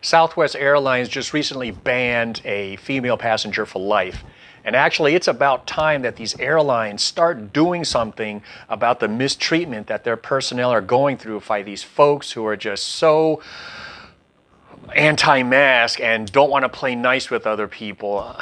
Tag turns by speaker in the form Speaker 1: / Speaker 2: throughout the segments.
Speaker 1: Southwest Airlines just recently banned a female passenger for life. And actually, it's about time that these airlines start doing something about the mistreatment that their personnel are going through by these folks who are just so anti-mask and don't want to play nice with other people.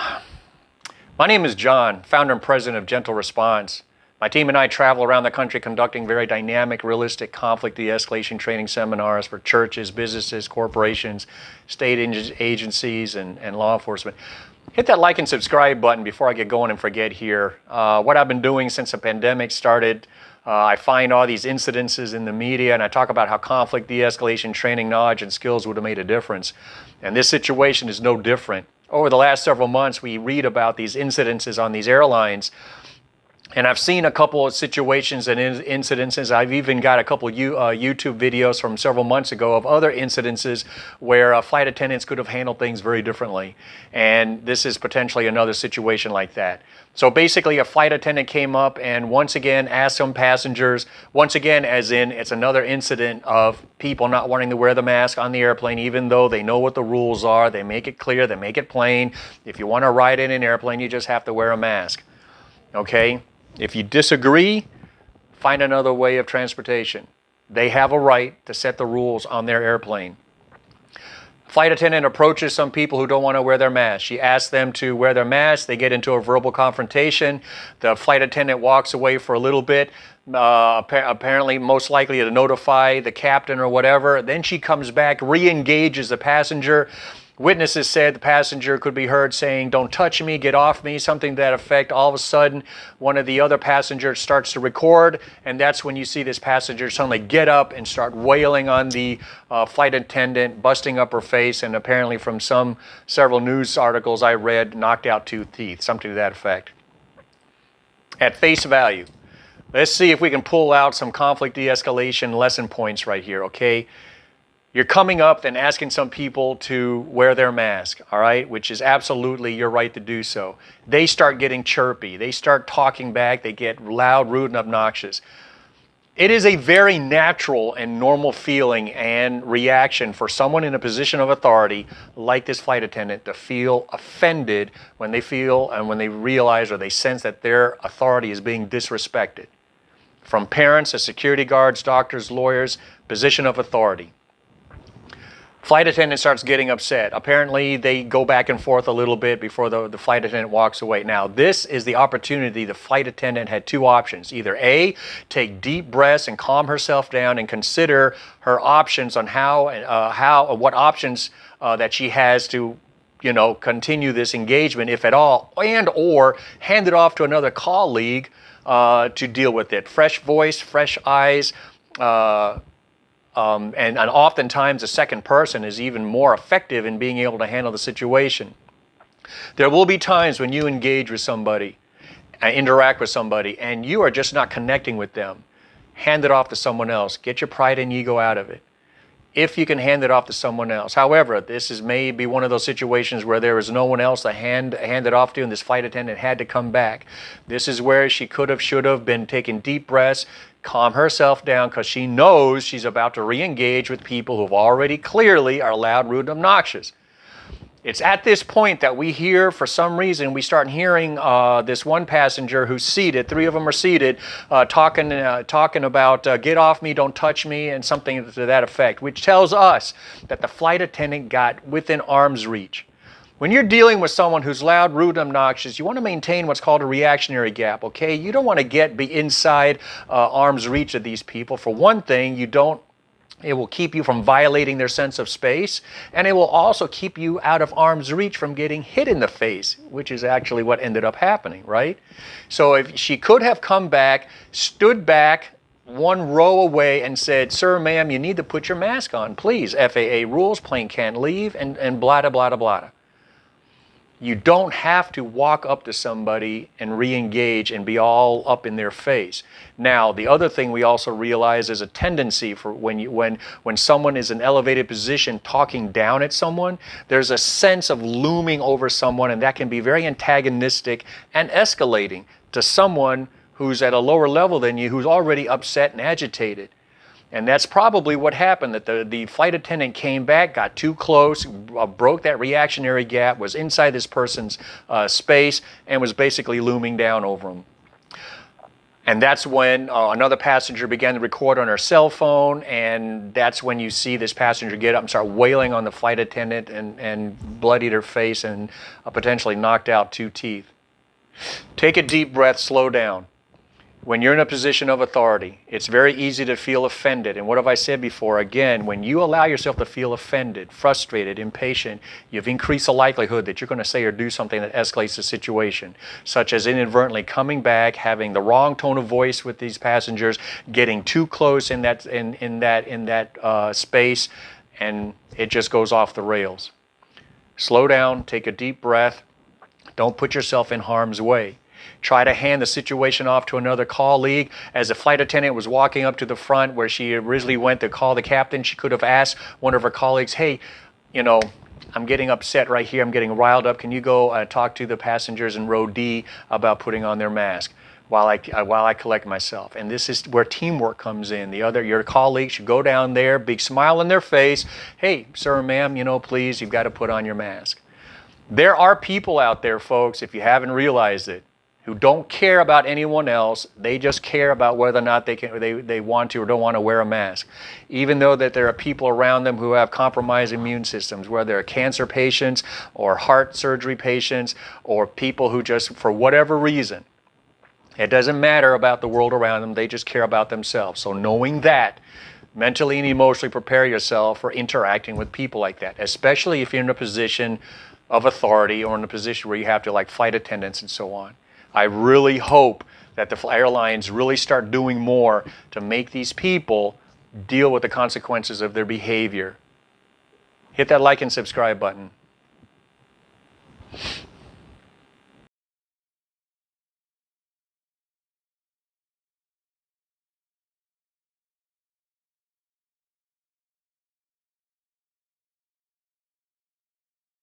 Speaker 1: My name is John, founder and president of Gentle Response. My team and I travel around the country conducting very dynamic, realistic conflict de-escalation training seminars for churches, businesses, corporations, state agencies, and law enforcement. Hit that like and subscribe button before I get going and forget here. What I've been doing since the pandemic started, I find all these incidences in the media and I talk about how conflict de-escalation training knowledge and skills would have made a difference. And this situation is no different. Over the last several months, we read about these incidences on these airlines. And I've seen a couple of situations and incidences. I've even got a couple of YouTube videos from several months ago of other incidences where flight attendants could have handled things very differently. And this is potentially another situation like that. So basically, a flight attendant came up and once again asked some passengers, once again as in it's another incident of people not wanting to wear the mask on the airplane, even though they know what the rules are. They make it clear, they make it plain. If you want to ride in an airplane, you just have to wear a mask. Okay? If you disagree, find another way of transportation. They have a right to set the rules on their airplane. Flight attendant approaches some people who don't want to wear their mask. She asks them to wear their mask. They get into a verbal confrontation. The flight attendant walks away for a little bit, apparently most likely to notify the captain or whatever. Then she comes back, re-engages the passenger. Witnesses said the passenger could be heard saying, "Don't touch me, get off me," something to that effect. All of a sudden, one of the other passengers starts to record, and that's when you see this passenger suddenly get up and start wailing on the flight attendant, busting up her face, and apparently from several news articles I read, knocked out 2 teeth, something to that effect. At face value, let's see if we can pull out some conflict de-escalation lesson points right here, okay? You're coming up and asking some people to wear their mask, all right, which is absolutely your right to do so. They start getting chirpy. They start talking back. They get loud, rude, and obnoxious. It is a very natural and normal feeling and reaction for someone in a position of authority like this flight attendant to feel offended when they feel and when they realize or they sense that their authority is being disrespected. From parents to security guards, doctors, lawyers, position of authority. Flight attendant starts getting upset. Apparently, they go back and forth a little bit before the flight attendant walks away. Now, this is the opportunity. The flight attendant had 2 options. Either A, take deep breaths and calm herself down and consider her options on what options that she has to, continue this engagement, if at all, and or hand it off to another colleague to deal with it. Fresh voice, fresh eyes. And oftentimes a second person is even more effective in being able to handle the situation. There will be times when you engage with somebody, interact with somebody, and you are just not connecting with them. Hand it off to someone else. Get your pride and ego out of it. If you can hand it off to someone else. However, this is maybe one of those situations where there is no one else to hand it off to, and this flight attendant had to come back. This is where she could have, should have been taking deep breaths, calm herself down, because she knows she's about to re-engage with people who already clearly are loud, rude, and obnoxious. It's at this point that we hear, for some reason, we start hearing this one passenger who's seated, 3 of them are seated, talking about get off me, don't touch me, and something to that effect, which tells us that the flight attendant got within arm's reach. When you're dealing with someone who's loud, rude, and obnoxious, you want to maintain what's called a reactionary be you don't want to be inside arm's reach of these people. For one thing, it will keep you from violating their sense of space, and it will also keep you out of arm's reach from getting hit in the face, which is actually what ended up happening, right? So if she could have come back, stood back 1 row away and said, "Sir, ma'am, you need to put your mask on, please. FAA rules, plane can't leave," and blah, blah, blah, blah. You don't have to walk up to somebody and re-engage and be all up in their face. Now, the other thing we also realize is a tendency for when someone is in an elevated position talking down at someone, there's a sense of looming over someone, and that can be very antagonistic and escalating to someone who's at a lower level than you, who's already upset and agitated. And that's probably what happened, that the flight attendant came back, got too close, broke that reactionary gap, was inside this person's space, and was basically looming down over him. And that's when another passenger began to record on her cell phone, and that's when you see this passenger get up and start wailing on the flight attendant and bloodied her face and potentially knocked out 2 teeth. Take a deep breath, slow down. When you're in a position of authority, it's very easy to feel offended. And what have I said before? Again, when you allow yourself to feel offended, frustrated, impatient, you've increased the likelihood that you're going to say or do something that escalates the situation, such as inadvertently coming back, having the wrong tone of voice with these passengers, getting too close in that space, and it just goes off the rails. Slow down, take a deep breath. Don't put yourself in harm's way. Try to hand the situation off to another colleague. As the flight attendant was walking up to the front where she originally went to call the captain, she could have asked one of her colleagues, hey, you know, I'm getting upset right here. I'm getting riled up. Can you go talk to the passengers in row D about putting on their mask while I collect myself? And this is where teamwork comes in. Your colleague should go down there, big smile on their face. Hey, sir or ma'am, you know, please, you've got to put on your mask. There are people out there, folks, if you haven't realized it, who don't care about anyone else. They just care about whether or not they want to or don't want to wear a mask. Even though that there are people around them who have compromised immune systems, whether they're cancer patients or heart surgery patients or people who just, for whatever reason, it doesn't matter about the world around them, they just care about themselves. So knowing that, mentally and emotionally prepare yourself for interacting with people like that, especially if you're in a position of authority or in a position where you have to, like flight attendants and so on. I really hope that the airlines really start doing more to make these people deal with the consequences of their behavior. Hit that like and subscribe button.